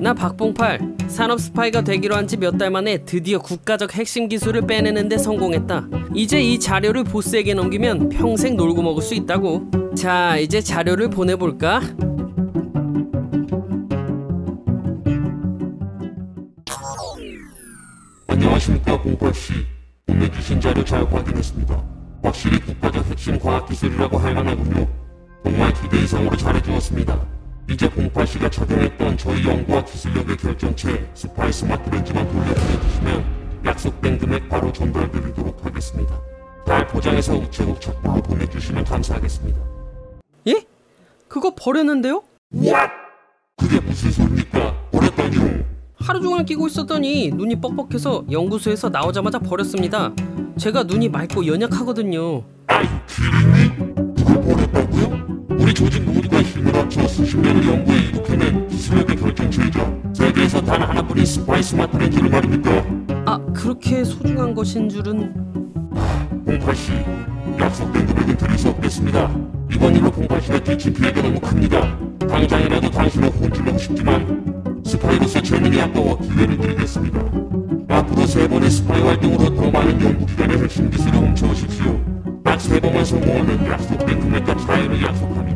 나 박봉팔, 산업 스파이가 되기로 한 지 몇 달 만에 드디어 국가적 핵심 기술을 빼내는데 성공했다. 이제 이 자료를 보스에게 넘기면 평생 놀고 먹을 수 있다고. 자, 이제 자료를 보내볼까? 안녕하십니까, 봉팔씨. 보내주신 자료 잘 확인했습니다. 확실히 국가적 핵심 과학기술이라고 할 만하군요. 정말 기대 이상으로 잘해주었습니다. 이제 봉팔씨가 착용했던 저희 연구와 기술력의 결정체 스파이 스마트 렌즈만 돌려보내주시면 약속된 금액 바로 전달드리도록 하겠습니다. 잘 포장해서 우체국 착불로 보내주시면 감사하겠습니다. 예? 그거 버렸는데요? What? 그게 무슨 소리입니까? 버렸다니요? 하루 종일 끼고 있었더니 눈이 뻑뻑해서 연구소에서 나오자마자 버렸습니다. 제가 눈이 맑고 연약하거든요. 아이, 기린이? 그걸 버렸다고요? 우리 조직 모두가 힘을 합쳐 수십 년을 연구해 이룩해낸 기술력의 결정체이죠. 세계에서 단 하나뿐인 스파이 스마트 렌즈를 말입니까? 아, 그렇게 소중한 것인 줄은... 봉팔씨, 약속된 금액은 드릴 수 없겠습니다. 이번 일로 봉팔씨가 끼친 피해가 너무 큽니다. 당장이라도 당신을 혼쭐내고 싶지만 스파이로서 재능이 아까워 기회를 드리겠습니다. 앞으로 3번의 스파이 활동으로 더 많은 연구기관의 핵심 기술을 훔쳐오십시오. 딱 3번만 성공하면 약속된 금액과 자유를 약속합니다.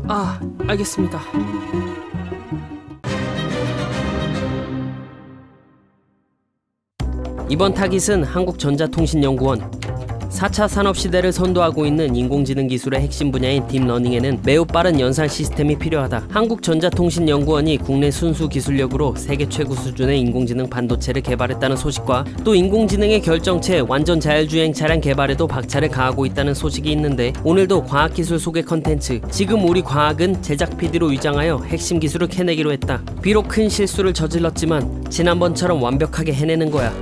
아, 알겠습니다. 이번 타깃은 한국전자통신연구원. 4차 산업시대를 선도하고 있는 인공지능 기술의 핵심 분야인 딥러닝에는 매우 빠른 연산 시스템이 필요하다. 한국전자통신연구원이 국내 순수 기술력으로 세계 최고 수준의 인공지능 반도체를 개발했다는 소식과 또 인공지능의 결정체 완전 자율주행 차량 개발에도 박차를 가하고 있다는 소식이 있는데, 오늘도 과학기술 소개 컨텐츠 지금 우리 과학은 제작 PD로 위장하여 핵심 기술을 캐내기로 했다. 비록 큰 실수를 저질렀지만 지난번처럼 완벽하게 해내는 거야.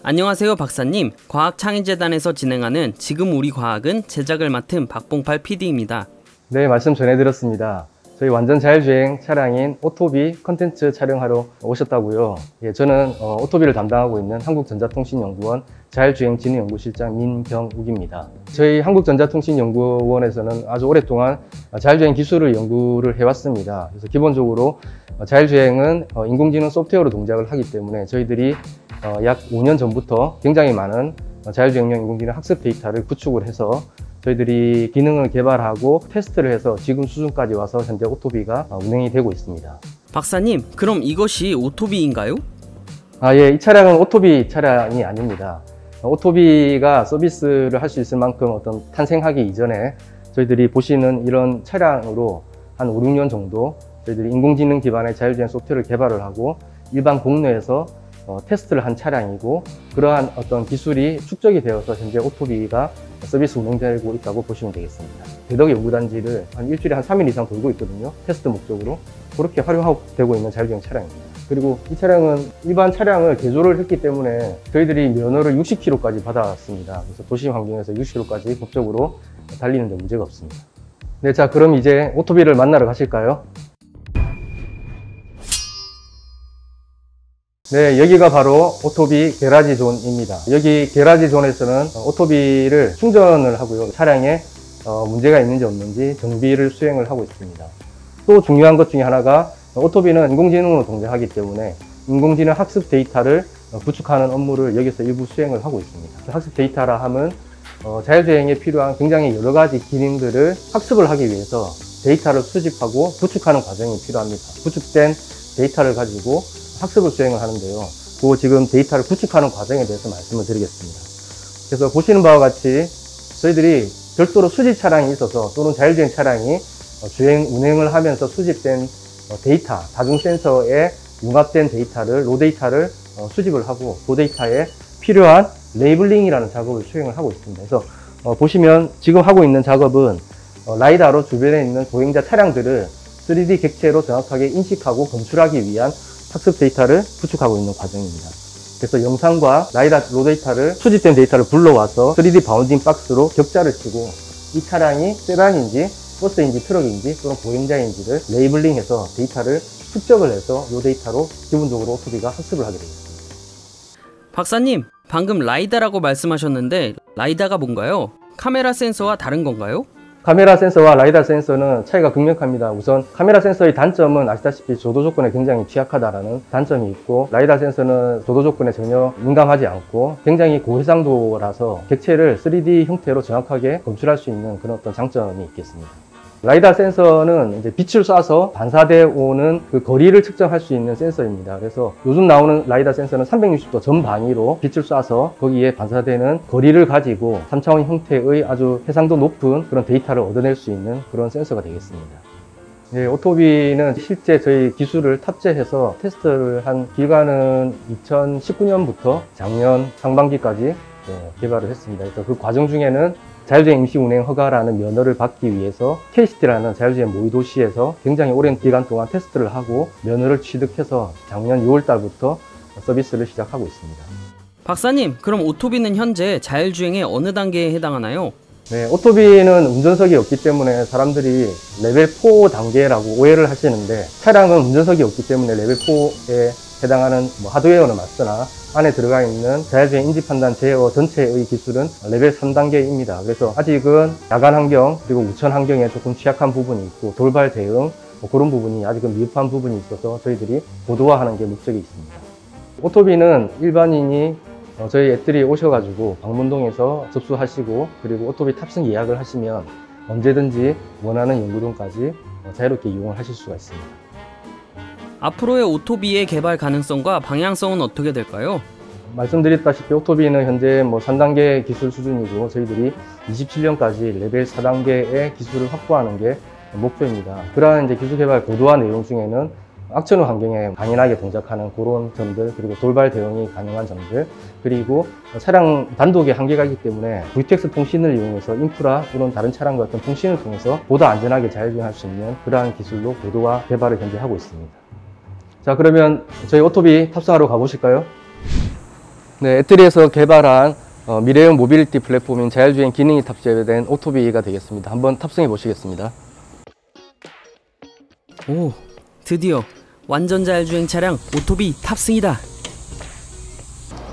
안녕하세요 박사님. 과학창의재단에서 진행하는 지금 우리 과학은 제작을 맡은 박봉팔 PD입니다. 네, 말씀 전해드렸습니다. 저희 완전 자율주행 차량인 오토비 컨텐츠 촬영하러 오셨다고요. 예, 저는 오토비를 담당하고 있는 한국전자통신연구원 자율주행진흥연구실장 민경욱입니다. 저희 한국전자통신연구원에서는 아주 오랫동안 자율주행 기술을 연구를 해왔습니다. 그래서 기본적으로 자율주행은 인공지능 소프트웨어로 동작을 하기 때문에 저희들이 약 5년 전부터 굉장히 많은 자율주행용 인공지능 학습 데이터를 구축을 해서 저희들이 기능을 개발하고 테스트를 해서 지금 수준까지 와서 현재 오토비가 운행이 되고 있습니다. 박사님, 그럼 이것이 오토비인가요? 예, 이 차량은 오토비 차량이 아닙니다. 오토비가 서비스를 할 수 있을 만큼 어떤 탄생하기 이전에 저희들이 보시는 이런 차량으로 한 5, 6년 정도 저희들이 인공지능 기반의 자율주행 소프트웨어를 개발을 하고 일반 공로에서 테스트를 한 차량이고, 그러한 어떤 기술이 축적이 되어서 현재 오토비가 서비스 운행되고 있다고 보시면 되겠습니다. 대덕 연구단지를 한 일주일에 한 3일 이상 돌고 있거든요. 테스트 목적으로. 그렇게 활용되고 있는 자율주행 차량입니다. 그리고 이 차량은 일반 차량을 개조를 했기 때문에 저희들이 면허를 60km까지 받았습니다. 그래서 도심 환경에서 60km까지 법적으로 달리는 데 문제가 없습니다. 네, 자, 그럼 이제 오토비를 만나러 가실까요? 네, 여기가 바로 오토비 게라지 존입니다. 여기 게라지 존에서는 오토비를 충전을 하고요. 차량에 문제가 있는지 없는지 정비를 수행을 하고 있습니다. 또 중요한 것 중에 하나가 오토비는 인공지능으로 동작하기 때문에 인공지능 학습 데이터를 구축하는 업무를 여기서 일부 수행을 하고 있습니다. 학습 데이터라 함은 자율주행에 필요한 굉장히 여러 가지 기능들을 학습을 하기 위해서 데이터를 수집하고 구축하는 과정이 필요합니다. 구축된 데이터를 가지고 학습을 수행을 하는데요. 그 지금 데이터를 구축하는 과정에 대해서 말씀을 드리겠습니다. 그래서 보시는 바와 같이 저희들이 별도로 수집 차량이 있어서 또는 자율주행 차량이 운행을 하면서 수집된 데이터, 다중 센서에 융합된 데이터를, 로 데이터를 수집을 하고 그 데이터에 필요한 레이블링이라는 작업을 수행을 하고 있습니다. 그래서 보시면 지금 하고 있는 작업은 라이다로 주변에 있는 보행자 차량들을 3D 객체로 정확하게 인식하고 검출하기 위한 학습 데이터를 구축하고 있는 과정입니다. 그래서 영상과 라이다 로 데이터를, 수집된 데이터를 불러와서 3D 바운딩 박스로 격자를 치고 이 차량이 세단인지 버스인지 트럭인지 또는 보행자인지를 레이블링해서 데이터를 축적을 해서 이 데이터로 기본적으로 오토비가 학습을 하게 되겠습니다. 박사님, 방금 라이다라고 말씀하셨는데 라이다가 뭔가요? 카메라 센서와 다른 건가요? 카메라 센서와 라이다 센서는 차이가 극명합니다. 우선 카메라 센서의 단점은 아시다시피 조도 조건에 굉장히 취약하다는 단점이 있고, 라이다 센서는 조도 조건에 전혀 민감하지 않고 굉장히 고해상도라서 객체를 3D 형태로 정확하게 검출할 수 있는 그런 어떤 장점이 있겠습니다. 라이다 센서는 이제 빛을 쏴서 반사되어 오는 그 거리를 측정할 수 있는 센서입니다. 그래서 요즘 나오는 라이다 센서는 360도 전방위로 빛을 쏴서 거기에 반사되는 거리를 가지고 3차원 형태의 아주 해상도 높은 그런 데이터를 얻어낼 수 있는 그런 센서가 되겠습니다. 네, 오토비는 실제 저희 기술을 탑재해서 테스트를 한 기간은 2019년부터 작년 상반기까지 개발을 했습니다. 그래서 그 과정 중에는 자율주행 임시 운행 허가라는 면허를 받기 위해서 KCT라는 자율주행 모의 도시에서 굉장히 오랜 기간 동안 테스트를 하고 면허를 취득해서 작년 6월 달부터 서비스를 시작하고 있습니다. 박사님, 그럼 오토비는 현재 자율주행의 어느 단계에 해당하나요? 네, 오토비는 운전석이 없기 때문에 사람들이 레벨 4 단계라고 오해를 하시는데, 차량은 운전석이 없기 때문에 레벨 4에 해당하는 하드웨어는 맞으나 안에 들어가 있는 자율주행 인지판단 제어 전체의 기술은 레벨 3단계입니다. 그래서 아직은 야간 환경 그리고 우천 환경에 조금 취약한 부분이 있고, 돌발 대응 그런 부분이 아직은 미흡한 부분이 있어서 저희들이 고도화하는 게 목적이 있습니다. 오토비는 일반인이 저희 앱들이 오셔가지고 방문동에서 접수하시고, 그리고 오토비 탑승 예약을 하시면 언제든지 원하는 연구동까지 자유롭게 이용을 하실 수가 있습니다. 앞으로의 오토비의 개발 가능성과 방향성은 어떻게 될까요? 말씀드렸다시피 오토비는 현재 3단계 기술 수준이고, 저희들이 27년까지 레벨 4단계의 기술을 확보하는 게 목표입니다. 그러한 이제 기술 개발 고도화 내용 중에는 악천후 환경에 강인하게 동작하는 그런 점들, 그리고 돌발 대응이 가능한 점들, 그리고 차량 단독의 한계가 있기 때문에 VTX 통신을 이용해서 인프라 또는 다른 차량과 같은 통신을 통해서 보다 안전하게 자율주행할 수 있는 그러한 기술로 고도화 개발을 현재 하고 있습니다. 자, 그러면 저희 오토비 탑승하러 가보실까요? 네, 애트리에서 개발한 미래형 모빌리티 플랫폼인 자율주행 기능이 탑재된 오토비가 되겠습니다. 한번 탑승해 보시겠습니다. 오, 드디어 완전 자율주행 차량 오토비 탑승이다.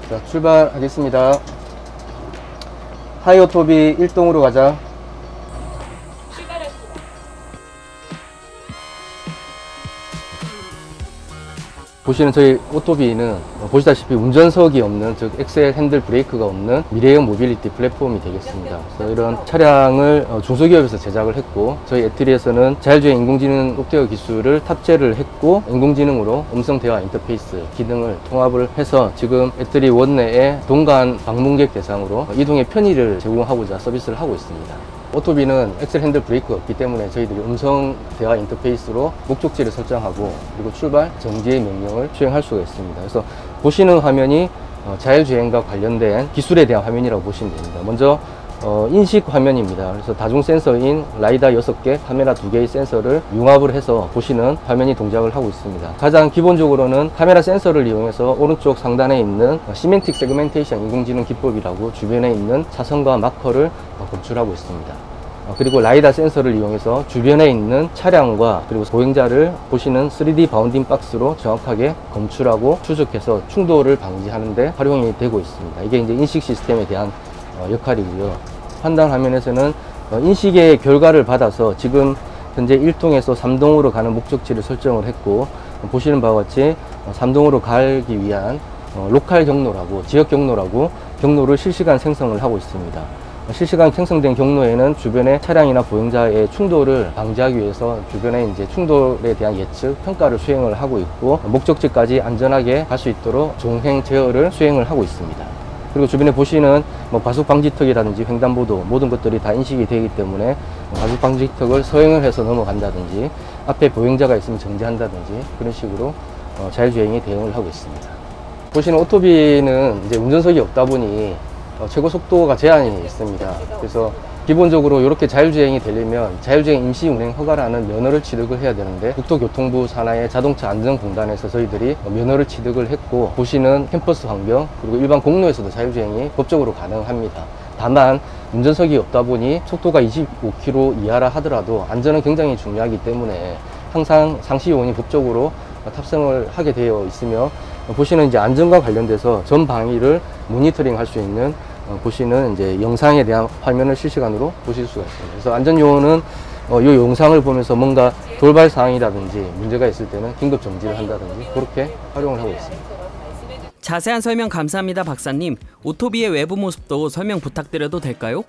자, 출발하겠습니다. 하이 오토비 1동으로 가자. 보시는 저희 오토비는 보시다시피 운전석이 없는, 즉 엑셀 핸들 브레이크가 없는 미래형 모빌리티 플랫폼이 되겠습니다. 그래서 이런 차량을 중소기업에서 제작을 했고, 저희 애트리에서는 자율주행 인공지능 소프트웨어 기술을 탑재를 했고, 인공지능으로 음성 대화 인터페이스 기능을 통합을 해서 지금 애트리 원내에 동간 방문객 대상으로 이동의 편의를 제공하고자 서비스를 하고 있습니다. 오토비는 엑셀 핸들 브레이크가 없기 때문에 저희들이 음성 대화 인터페이스로 목적지를 설정하고, 그리고 출발, 정지의 명령을 수행할 수가 있습니다. 그래서 보시는 화면이 자율주행과 관련된 기술에 대한 화면이라고 보시면 됩니다. 먼저 인식 화면입니다. 그래서 다중 센서인 라이다 6개, 카메라 2개의 센서를 융합을 해서 보시는 화면이 동작을 하고 있습니다. 가장 기본적으로는 카메라 센서를 이용해서 오른쪽 상단에 있는 시멘틱 세그멘테이션 인공지능 기법이라고 주변에 있는 차선과 마커를 검출하고 있습니다. 그리고 라이다 센서를 이용해서 주변에 있는 차량과 그리고 보행자를 보시는 3D 바운딩 박스로 정확하게 검출하고 추적해서 충돌을 방지하는 데 활용이 되고 있습니다. 이게 이제 인식 시스템에 대한 역할이고요. 판단 화면에서는 인식의 결과를 받아서 지금 현재 1동에서 3동으로 가는 목적지를 설정을 했고, 보시는 바와 같이 3동으로 가기 위한 로컬 경로라고, 지역 경로라고 경로를 실시간 생성을 하고 있습니다. 실시간 생성된 경로에는 주변의 차량이나 보행자의 충돌을 방지하기 위해서 주변에 이제 충돌에 대한 예측, 평가를 수행을 하고 있고, 목적지까지 안전하게 갈 수 있도록 종행 제어를 수행을 하고 있습니다. 그리고 주변에 보시는 과속 방지턱이라든지 횡단보도 모든 것들이 다 인식이 되기 때문에 과속 방지턱을 서행을 해서 넘어간다든지, 앞에 보행자가 있으면 정지한다든지 그런 식으로 자율주행에 대응을 하고 있습니다. 보시는 오토비는 이제 운전석이 없다 보니 최고 속도가 제한이 있습니다. 그래서 기본적으로 이렇게 자율주행이 되려면 자율주행 임시 운행 허가라는 면허를 취득을 해야 되는데, 국토교통부 산하의 자동차 안전공단에서 저희들이 면허를 취득을 했고, 보시는 캠퍼스 환경 그리고 일반 공로에서도 자율주행이 법적으로 가능합니다. 다만 운전석이 없다 보니 속도가 25km 이하라 하더라도 안전은 굉장히 중요하기 때문에 항상 상시 요원이 법적으로 탑승을 하게 되어 있으며, 보시는 이제 안전과 관련돼서 전 방위를 모니터링 할 수 있는 보시는 이제 영상에 대한 화면을 실시간으로 보실 수가 있습니다. 그래서 안전요원은 이 영상을 보면서 뭔가 돌발 사항이라든지 문제가 있을 때는 긴급 정지를 한다든지 그렇게 활용을 하고 있습니다. 자세한 설명 감사합니다, 박사님. 오토비의 외부 모습도 설명 부탁드려도 될까요?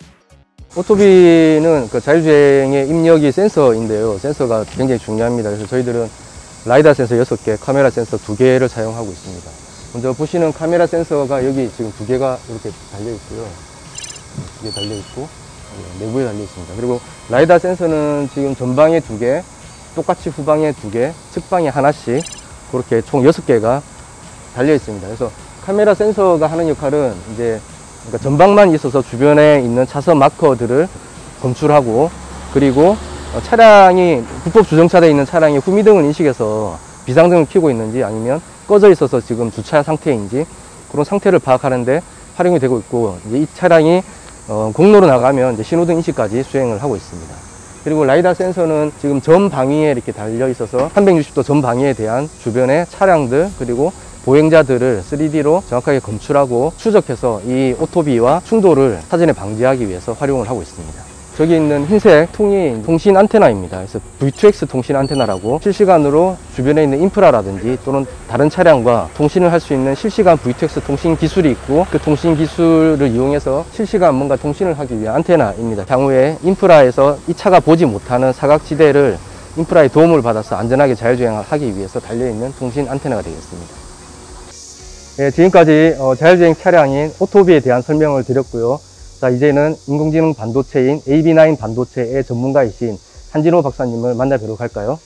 오토비는 그 자율주행의 입력이 센서인데요. 센서가 굉장히 중요합니다. 그래서 저희들은 라이다 센서 6개, 카메라 센서 2개를 사용하고 있습니다. 먼저 보시는 카메라 센서가 여기 지금 2개가 이렇게 달려 있고요. 2개 달려 있고 내부에 달려 있습니다. 그리고 라이다 센서는 지금 전방에 2개, 똑같이 후방에 2개, 측방에 하나씩 그렇게 총 6개가 달려 있습니다. 그래서 카메라 센서가 하는 역할은 이제 그러니까 전방만 있어서 주변에 있는 차선 마커들을 검출하고, 그리고 차량이 불법 주정차되어 있는 차량이 후미등을 인식해서 비상등을 켜고 있는지 아니면 꺼져 있어서 지금 주차 상태인지 그런 상태를 파악하는데 활용이 되고 있고, 이제 이 차량이 공로로 나가면 이제 신호등 인식까지 수행을 하고 있습니다. 그리고 라이다 센서는 지금 전 방위에 이렇게 달려 있어서 360도 전 방위에 대한 주변의 차량들 그리고 보행자들을 3D로 정확하게 검출하고 추적해서 이 오토비와 충돌을 사전에 방지하기 위해서 활용을 하고 있습니다. 저기 있는 흰색 통이 통신 안테나입니다. 그래서 V2X 통신 안테나라고 실시간으로 주변에 있는 인프라라든지 또는 다른 차량과 통신을 할 수 있는 실시간 V2X 통신 기술이 있고, 그 통신 기술을 이용해서 실시간 뭔가 통신을 하기 위한 안테나입니다. 향후에 인프라에서 이 차가 보지 못하는 사각지대를 인프라의 도움을 받아서 안전하게 자율주행을 하기 위해서 달려있는 통신 안테나가 되겠습니다. 네, 지금까지 자율주행 차량인 오토비에 대한 설명을 드렸고요. 자, 이제는 인공지능 반도체인 AB9 반도체의 전문가이신 한진호 박사님을 만나 뵈러 갈까요?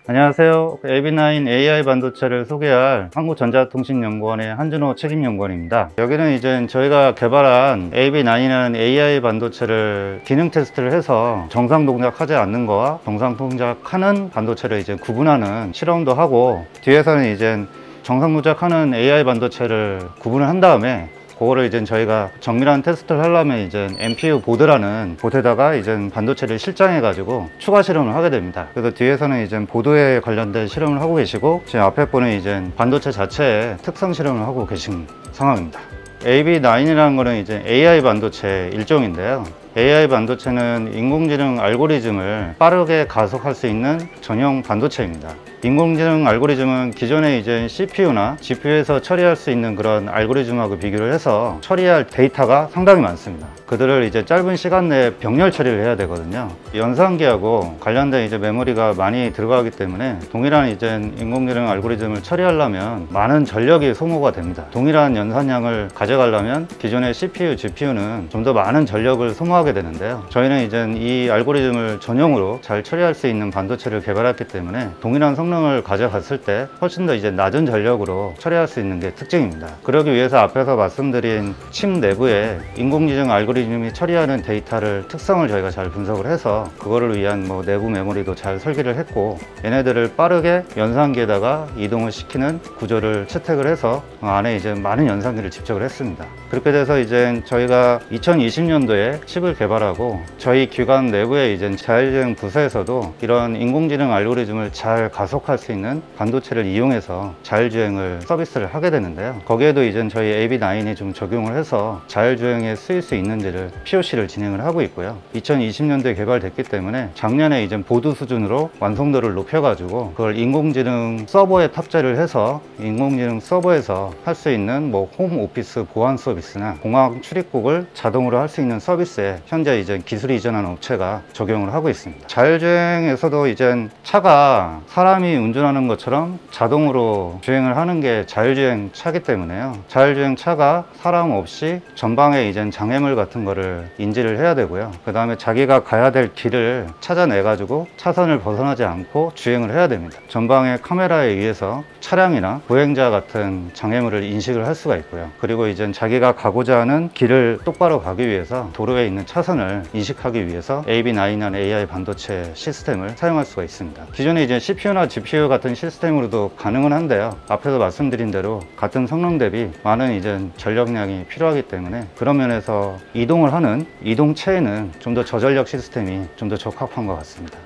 안녕하세요. AB9 AI 반도체를 소개할 한국전자통신연구원의 한진호 책임연구원입니다. 여기는 이제 저희가 개발한 AB9이라는 AI 반도체를 기능 테스트를 해서 정상 동작하지 않는 거와 정상 동작하는 반도체를 이제 구분하는 실험도 하고, 뒤에서는 이제 정상 동작하는 AI 반도체를 구분을 한 다음에 그거를 이제 저희가 정밀한 테스트를 하려면 이제 MPU 보드라는 보드에다가 이제 반도체를 실장해 가지고 추가 실험을 하게 됩니다. 그래서 뒤에서는 이제 보드에 관련된 실험을 하고 계시고, 지금 앞에 분은 이제 반도체 자체의 특성 실험을 하고 계신 상황입니다. AB9이라는 거는 이제 AI 반도체 일종인데요. AI 반도체는 인공지능 알고리즘을 빠르게 가속할 수 있는 전용 반도체입니다. 인공지능 알고리즘은 기존에 이제 CPU나 GPU에서 처리할 수 있는 그런 알고리즘하고 비교를 해서 처리할 데이터가 상당히 많습니다. 그들을 이제 짧은 시간 내에 병렬 처리를 해야 되거든요. 연산기하고 관련된 이제 메모리가 많이 들어가기 때문에 동일한 이제 인공지능 알고리즘을 처리하려면 많은 전력이 소모가 됩니다. 동일한 연산량을 가져가려면 기존의 CPU, GPU는 좀 더 많은 전력을 소모하게 되는데요. 저희는 이제 이 알고리즘을 전용으로 잘 처리할 수 있는 반도체를 개발했기 때문에 동일한 성능을 가져갔을 때 훨씬 더 이제 낮은 전력으로 처리할 수 있는 게 특징입니다. 그러기 위해서 앞에서 말씀드린 칩 내부에 인공지능 알고리즘이 처리하는 데이터를 특성을 저희가 잘 분석을 해서 그거를 위한 뭐 내부 메모리도 잘 설계를 했고, 얘네들을 빠르게 연산기에다가 이동을 시키는 구조를 채택을 해서 안에 이제 많은 연산기를 집적을 했습니다. 그렇게 돼서 이제 저희가 2020년도에 칩을 개발하고, 저희 기관 내부에 이제 자율주행 부서에서도 이런 인공지능 알고리즘을 잘 가속할 수 있는 반도체를 이용해서 자율주행을 서비스를 하게 되는데요. 거기에도 이제 저희 AB9이 좀 적용을 해서 자율주행에 쓰일 수 있는지를 POC를 진행을 하고 있고요. 2020년도에 개발됐기 때문에 작년에 이제 보드 수준으로 완성도를 높여가지고 그걸 인공지능 서버에 탑재를 해서 인공지능 서버에서 할 수 있는 뭐 홈 오피스 보안 서비스나 공항 출입국을 자동으로 할 수 있는 서비스에 현재 이제 기술 이전하는 업체가 적용을 하고 있습니다. 자율주행에서도 이제 차가 사람이 운전하는 것처럼 자동으로 주행을 하는 게 자율주행 차기 때문에요. 자율주행 차가 사람 없이 전방에 이제 장애물 같은 거를 인지를 해야 되고요. 그 다음에 자기가 가야 될 길을 찾아내 가지고 차선을 벗어나지 않고 주행을 해야 됩니다. 전방의 카메라에 의해서 차량이나 보행자 같은 장애물을 인식을 할 수가 있고요. 그리고 이제 자기가 가고자 하는 길을 똑바로 가기 위해서 도로에 있는 차선을 인식하기 위해서 AB9이라는 AI 반도체 시스템을 사용할 수가 있습니다. 기존에 이제 CPU나 GPU 같은 시스템으로도 가능은 한데요. 앞에서 말씀드린 대로 같은 성능 대비 많은 이제 전력량이 필요하기 때문에 그런 면에서 이동을 하는 이동체에는 좀 더 저전력 시스템이 좀 더 적합한 것 같습니다.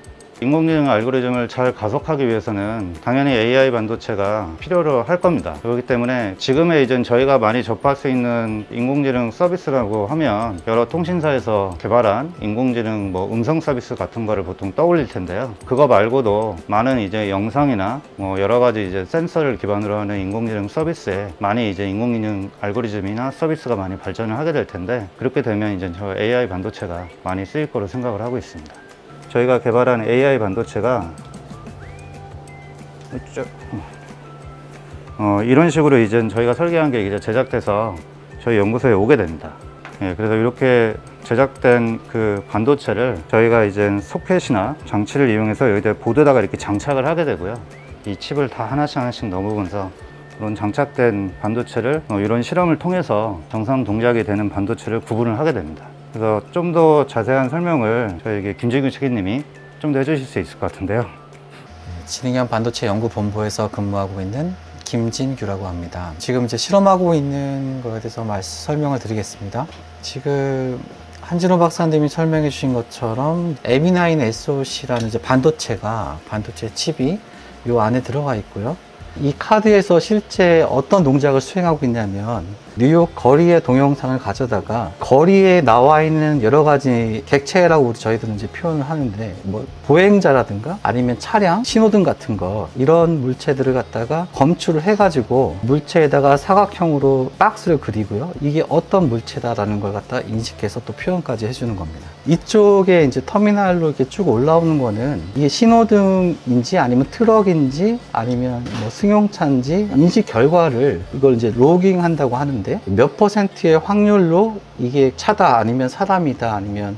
인공지능 알고리즘을 잘 가속하기 위해서는 당연히 AI 반도체가 필요로 할 겁니다. 그렇기 때문에 지금의 이제 저희가 많이 접할 수 있는 인공지능 서비스라고 하면 여러 통신사에서 개발한 인공지능 음성 서비스 같은 거를 보통 떠올릴 텐데요. 그거 말고도 많은 이제 영상이나 여러 가지 이제 센서를 기반으로 하는 인공지능 서비스에 많이 이제 인공지능 알고리즘이나 서비스가 많이 발전을 하게 될 텐데, 그렇게 되면 이제 저 AI 반도체가 많이 쓰일 거로 생각을 하고 있습니다. 저희가 개발한 AI 반도체가 이런 식으로 이제 저희가 설계한 게 이제 제작돼서 저희 연구소에 오게 됩니다. 예, 그래서 이렇게 제작된 그 반도체를 저희가 이제 소켓이나 장치를 이용해서 여기다 보드에다가 이렇게 장착을 하게 되고요. 이 칩을 다 하나씩 넣어보면서 그런 장착된 반도체를 이런 실험을 통해서 정상 동작이 되는 반도체를 구분을 하게 됩니다. 그래서 좀 더 자세한 설명을 저에게 김진규 책임님이 좀 더 해주실 수 있을 것 같은데요. 진흥형 반도체 연구본부에서 근무하고 있는 김진규라고 합니다. 지금 이제 실험하고 있는 거에 대해서 설명을 드리겠습니다. 지금 한진호 박사님이 설명해 주신 것처럼 AB9 SoC라는 이제 반도체 칩이 이 안에 들어가 있고요. 이 카드에서 실제 어떤 동작을 수행하고 있냐면, 뉴욕 거리의 동영상을 가져다가 거리에 나와 있는 여러 가지 객체라고 저희들은 이제 표현을 하는데, 보행자라든가 아니면 차량, 신호등 같은 거, 이런 물체들을 갖다가 검출을 해가지고 물체에다가 사각형으로 박스를 그리고요. 이게 어떤 물체다라는 걸 갖다 인식해서 또 표현까지 해주는 겁니다. 이쪽에 이제 터미널로 이렇게 쭉 올라오는 거는 이게 신호등인지 아니면 트럭인지 아니면 승용차인지 인식 결과를 이걸 이제 로깅 한다고 하는데, 몇 %의 확률로 이게 차다 아니면 사람이다 아니면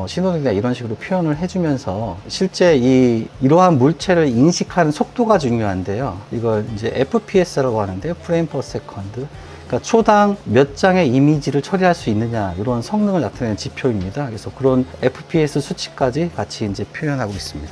신호등이다 이런 식으로 표현을 해주면서 실제 이러한 물체를 인식하는 속도가 중요한데요. 이걸 이제 FPS라고 하는데요. 프레임 퍼 세컨드. 그러니까 초당 몇 장의 이미지를 처리할 수 있느냐, 이런 성능을 나타내는 지표입니다. 그래서 그런 FPS 수치까지 같이 이제 표현하고 있습니다.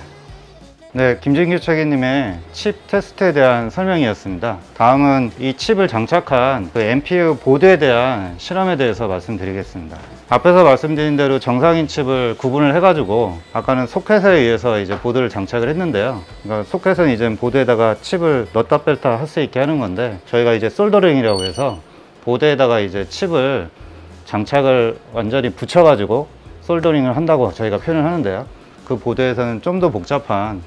네, 김진규 책임님의 칩 테스트에 대한 설명이었습니다. 다음은 이 칩을 장착한 그 NPU 보드에 대한 실험에 대해서 말씀드리겠습니다. 앞에서 말씀드린 대로 정상인 칩을 구분을 해가지고 아까는 소켓에 의해서 이제 보드를 장착을 했는데요. 그러니까 소켓은 이제 보드에다가 칩을 넣다 뺐다 할 수 있게 하는 건데, 저희가 이제 솔더링이라고 해서 보드에다가 이제 칩을 장착을 완전히 붙여가지고 솔더링을 한다고 저희가 표현을 하는데요. 그 보드에서는 좀 더 복잡한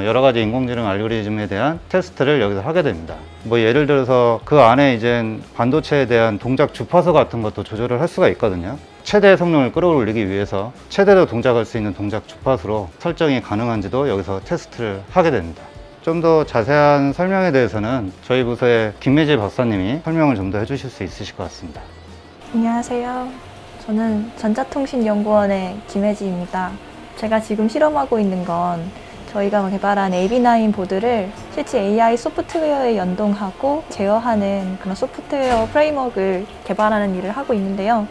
여러 가지 인공지능 알고리즘에 대한 테스트를 여기서 하게 됩니다. 예를 들어서 그 안에 이제 반도체에 대한 동작 주파수 같은 것도 조절을 할 수가 있거든요. 최대 성능을 끌어올리기 위해서 최대로 동작할 수 있는 동작 주파수로 설정이 가능한지도 여기서 테스트를 하게 됩니다. 좀 더 자세한 설명에 대해서는 저희 부서의 김매지 박사님이 설명을 좀 더 해주실 수 있으실 것 같습니다. 안녕하세요. 저는 전자통신연구원의 김혜지입니다. 제가 지금 실험하고 있는 건 저희가 개발한 AB9 보드를 실제 AI 소프트웨어에 연동하고 제어하는 그런 소프트웨어 프레임워크를 개발하는 일을 하고 있는데요.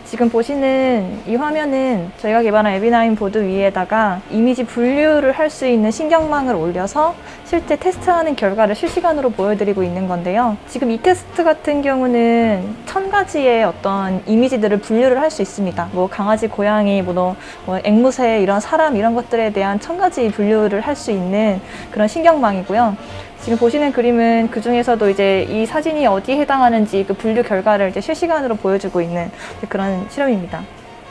지금 보시는 이 화면은 저희가 개발한 AB9 보드 위에다가 이미지 분류를 할 수 있는 신경망을 올려서 실제 테스트하는 결과를 실시간으로 보여드리고 있는 건데요. 지금 이 테스트 같은 경우는 1000가지의 어떤 이미지들을 분류를 할 수 있습니다. 강아지, 고양이, 앵무새, 이런 사람, 이런 것들에 대한 1000가지 분류를 할 수 있는 그런 신경망이고요. 지금 보시는 그림은 그 중에서도 이제 이 사진이 어디에 해당하는지 그 분류 결과를 이제 실시간으로 보여주고 있는 그런 실험입니다.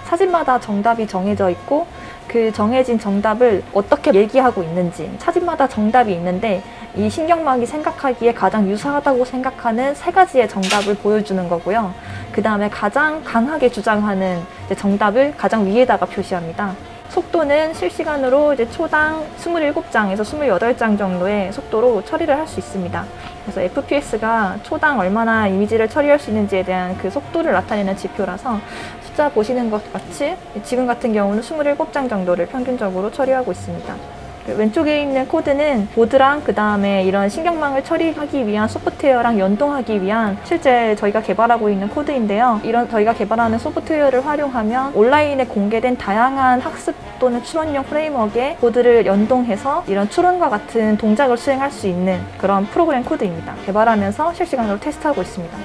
사진마다 정답이 정해져 있고 그 정해진 정답을 어떻게 얘기하고 있는지, 사진마다 정답이 있는데 이 신경망이 생각하기에 가장 유사하다고 생각하는 3가지의 정답을 보여주는 거고요. 그 다음에 가장 강하게 주장하는 이제 정답을 가장 위에다가 표시합니다. 속도는 실시간으로 이제 초당 27장에서 28장 정도의 속도로 처리를 할 수 있습니다. 그래서 FPS가 초당 얼마나 이미지를 처리할 수 있는지에 대한 그 속도를 나타내는 지표라서 숫자 보시는 것 같이 지금 같은 경우는 27장 정도를 평균적으로 처리하고 있습니다. 왼쪽에 있는 코드는 보드랑 그 다음에 이런 신경망을 처리하기 위한 소프트웨어랑 연동하기 위한 실제 저희가 개발하고 있는 코드인데요. 이런 저희가 개발하는 소프트웨어를 활용하면 온라인에 공개된 다양한 학습 또는 추론용 프레임워크에 보드를 연동해서 이런 추론과 같은 동작을 수행할 수 있는 그런 프로그램 코드입니다. 개발하면서 실시간으로 테스트하고 있습니다.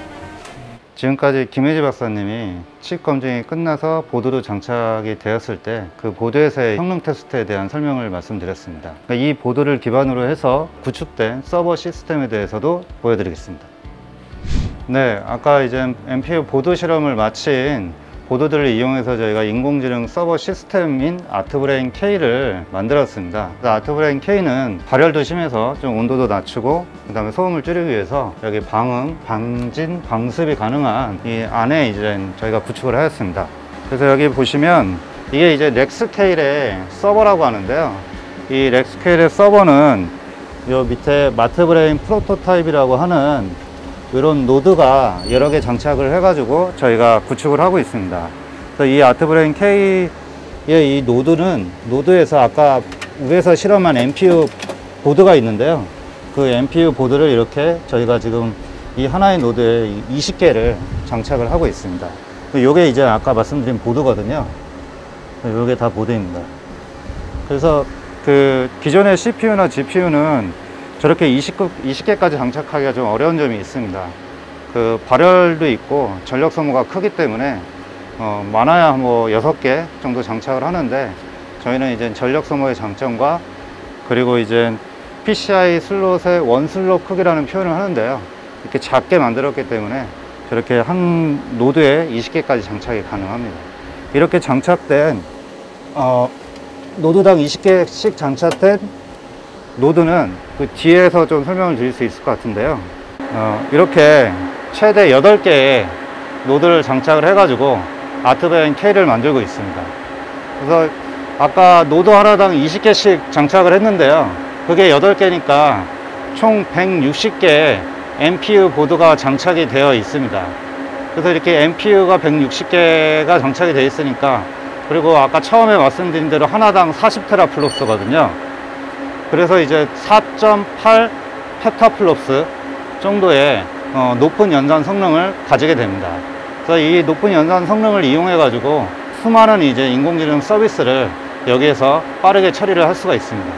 지금까지 김혜지 박사님이 칩 검증이 끝나서 보드로 장착이 되었을 때 그 보드에서의 성능 테스트에 대한 설명을 말씀드렸습니다. 그러니까 이 보드를 기반으로 해서 구축된 서버 시스템에 대해서도 보여드리겠습니다. 네, 아까 이제 MPU 보드 실험을 마친 보드들을 이용해서 저희가 인공지능 서버 시스템인 아트브레인 K를 만들었습니다. 아트브레인 K는 발열도 심해서 좀 온도도 낮추고 그 다음에 소음을 줄이기 위해서 여기 방음, 방진, 방습이 가능한 이 안에 이제 저희가 구축을 하였습니다. 그래서 여기 보시면 이게 이제 렉스케일의 서버라고 하는데요. 이 렉스케일의 서버는 요 밑에 마트브레인 프로토타입이라고 하는 이런 노드가 여러 개 장착을 해가지고 저희가 구축을 하고 있습니다. 그래서 이 아트브레인 K의 이 노드에서 아까 위에서 실험한 MPU 보드가 있는데요. 그 MPU 보드를 이렇게 저희가 지금 이 하나의 노드에 20개를 장착을 하고 있습니다. 이게 이제 아까 말씀드린 보드거든요. 이게 다 보드입니다. 그래서 그 기존의 CPU나 GPU는 저렇게 20개까지 장착하기가 좀 어려운 점이 있습니다. 그 발열도 있고 전력 소모가 크기 때문에 많아야 뭐 6개 정도 장착을 하는데 저희는 이제 전력 소모의 장점과 그리고 이제 PCI 슬롯의 원슬롯 크기라는 표현을 하는데요. 이렇게 작게 만들었기 때문에 저렇게 한 노드에 20개까지 장착이 가능합니다. 이렇게 장착된 노드당 20개씩 장착된 노드는 그 뒤에서 좀 설명을 드릴 수 있을 것 같은데요. 이렇게 최대 8개의 노드를 장착을 해가지고 아트브레인 K를 만들고 있습니다. 그래서 아까 노드 하나당 20개씩 장착을 했는데요. 그게 8개니까 총 160개의 MPU 보드가 장착이 되어 있습니다. 그래서 이렇게 MPU가 160개가 장착이 되어 있으니까, 그리고 아까 처음에 말씀드린 대로 하나당 40테라플롭스거든요. 그래서 이제 4.8 펜타플롭스 정도의 높은 연산 성능을 가지게 됩니다. 그래서 이 높은 연산 성능을 이용해 가지고 수많은 이제 인공지능 서비스를 여기에서 빠르게 처리를 할 수가 있습니다.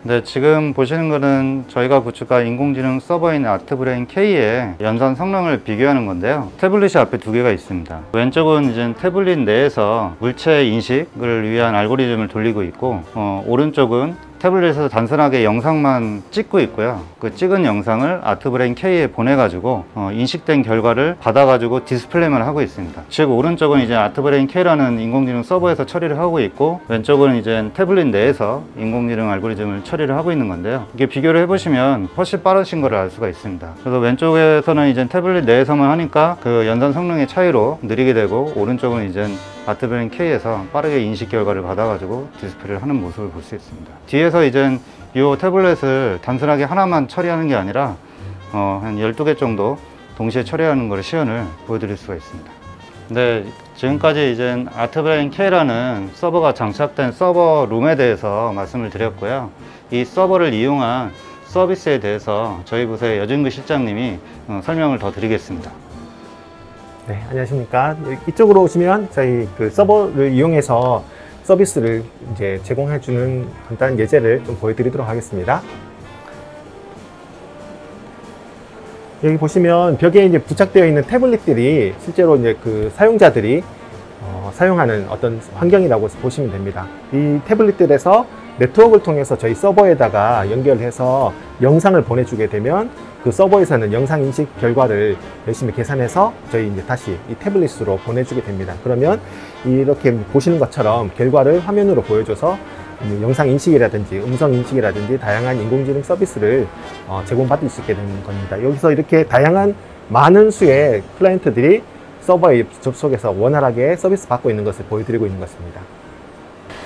네, 지금 보시는 거는 저희가 구축한 인공지능 서버인 아트브레인 K의 연산 성능을 비교하는 건데요. 태블릿이 앞에 2개가 있습니다. 왼쪽은 이제 태블릿 내에서 물체 인식을 위한 알고리즘을 돌리고 있고, 오른쪽은 태블릿에서 단순하게 영상만 찍고 있고요. 그 찍은 영상을 아트브레인 K에 보내가지고 인식된 결과를 받아가지고 디스플레이만 하고 있습니다. 즉 오른쪽은 이제 아트브레인 K라는 인공지능 서버에서 처리를 하고 있고, 왼쪽은 이제 태블릿 내에서 인공지능 알고리즘을 처리를 하고 있는 건데요. 이게 비교를 해보시면 훨씬 빠르신 걸 알 수가 있습니다. 그래서 왼쪽에서는 이제 태블릿 내에서만 하니까 그 연산 성능의 차이로 느리게 되고, 오른쪽은 이제 아트브레인 K에서 빠르게 인식 결과를 받아가지고 디스플레이를 하는 모습을 볼 수 있습니다. 뒤에서 이제 이 태블릿을 단순하게 하나만 처리하는 게 아니라 한 12개 정도 동시에 처리하는 걸 시연을 보여드릴 수가 있습니다. 네, 지금까지 이제 아트브레인 K라는 서버가 장착된 서버 룸에 대해서 말씀을 드렸고요. 이 서버를 이용한 서비스에 대해서 저희 부서의 여진구 실장님이 설명을 더 드리겠습니다. 네, 안녕하십니까. 이쪽으로 오시면 저희 그 서버를 이용해서 서비스를 이제 제공해주는 간단한 예제를 좀 보여드리도록 하겠습니다. 여기 보시면 벽에 이제 부착되어 있는 태블릿들이 실제로 이제 그 사용자들이 사용하는 어떤 환경이라고 보시면 됩니다. 이 태블릿들에서 네트워크를 통해서 저희 서버에다가 연결해서 영상을 보내주게 되면 그 서버에서는 영상 인식 결과를 열심히 계산해서 저희 이제 다시 이 태블릿으로 보내주게 됩니다. 그러면 이렇게 보시는 것처럼 결과를 화면으로 보여줘서 영상 인식이라든지 음성 인식이라든지 다양한 인공지능 서비스를 제공받을 수 있게 되는 겁니다. 여기서 이렇게 다양한 많은 수의 클라이언트들이 서버에 접속해서 원활하게 서비스 받고 있는 것을 보여드리고 있는 것입니다.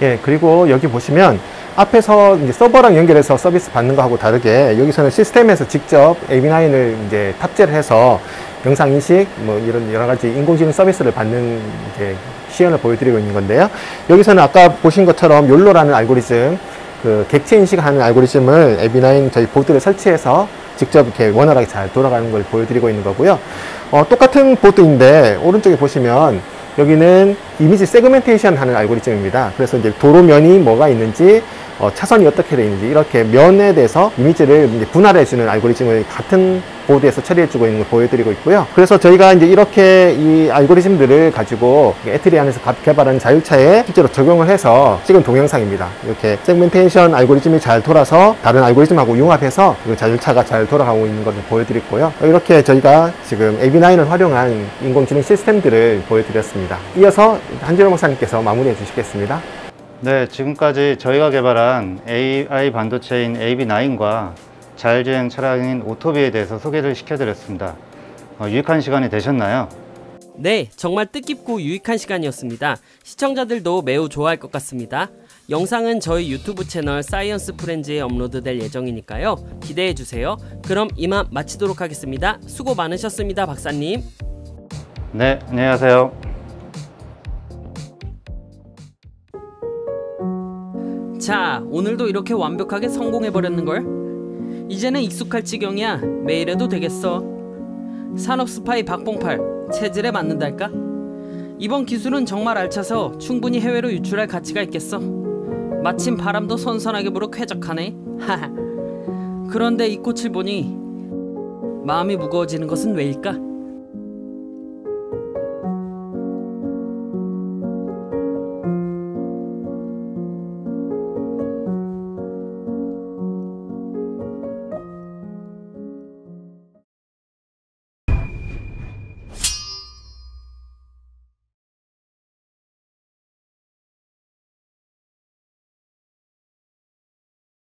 예, 그리고 여기 보시면 앞에서 이제 서버랑 연결해서 서비스 받는 거하고 다르게 여기서는 시스템에서 직접 AB9을 이제 탑재를 해서 영상 인식, 뭐 이런 여러 가지 인공지능 서비스를 받는 이제 시연을 보여드리고 있는 건데요. 여기서는 아까 보신 것처럼 욜로라는 알고리즘, 그 객체 인식하는 알고리즘을 AB9 저희 보드를 설치해서 직접 이렇게 원활하게 잘 돌아가는 걸 보여드리고 있는 거고요. 똑같은 보드인데 오른쪽에 보시면 여기는 이미지 세그멘테이션 하는 알고리즘입니다. 그래서 이제 도로면이 뭐가 있는지, 차선이 어떻게 되어 있는지 이렇게 면에 대해서 이미지를 이제 분할해주는 알고리즘을 같은 보드에서 처리해주고 있는 걸 보여드리고 있고요. 그래서 저희가 이제 이렇게 이 알고리즘들을 가지고 애트리 안에서 개발한 자율차에 실제로 적용을 해서 찍은 동영상입니다. 이렇게 세그멘테이션 알고리즘이 잘 돌아서 다른 알고리즘하고 융합해서 자율차가 잘 돌아가고 있는 것을 보여드렸고요. 이렇게 저희가 지금 AB9을 활용한 인공지능 시스템들을 보여드렸습니다. 이어서 한진호 목사님께서 마무리해 주시겠습니다. 네, 지금까지 저희가 개발한 AI 반도체인 AB9과 자율주행 차량인 오토비에 대해서 소개를 시켜드렸습니다. 유익한 시간이 되셨나요? 네, 정말 뜻깊고 유익한 시간이었습니다. 시청자들도 매우 좋아할 것 같습니다. 영상은 저희 유튜브 채널 사이언스 프렌즈에 업로드될 예정이니까요. 기대해주세요. 그럼 이만 마치도록 하겠습니다. 수고 많으셨습니다, 박사님. 네, 안녕하세요. 자, 오늘도 이렇게 완벽하게 성공해버렸는걸? 이제는 익숙할 지경이야. 매일 해도 되겠어. 산업 스파이 박봉팔, 체질에 맞는달까? 이번 기술은 정말 알차서 충분히 해외로 유출할 가치가 있겠어. 마침 바람도 선선하게 불어 쾌적하네. 하하. 그런데 이 꽃을 보니 마음이 무거워지는 것은 왜일까?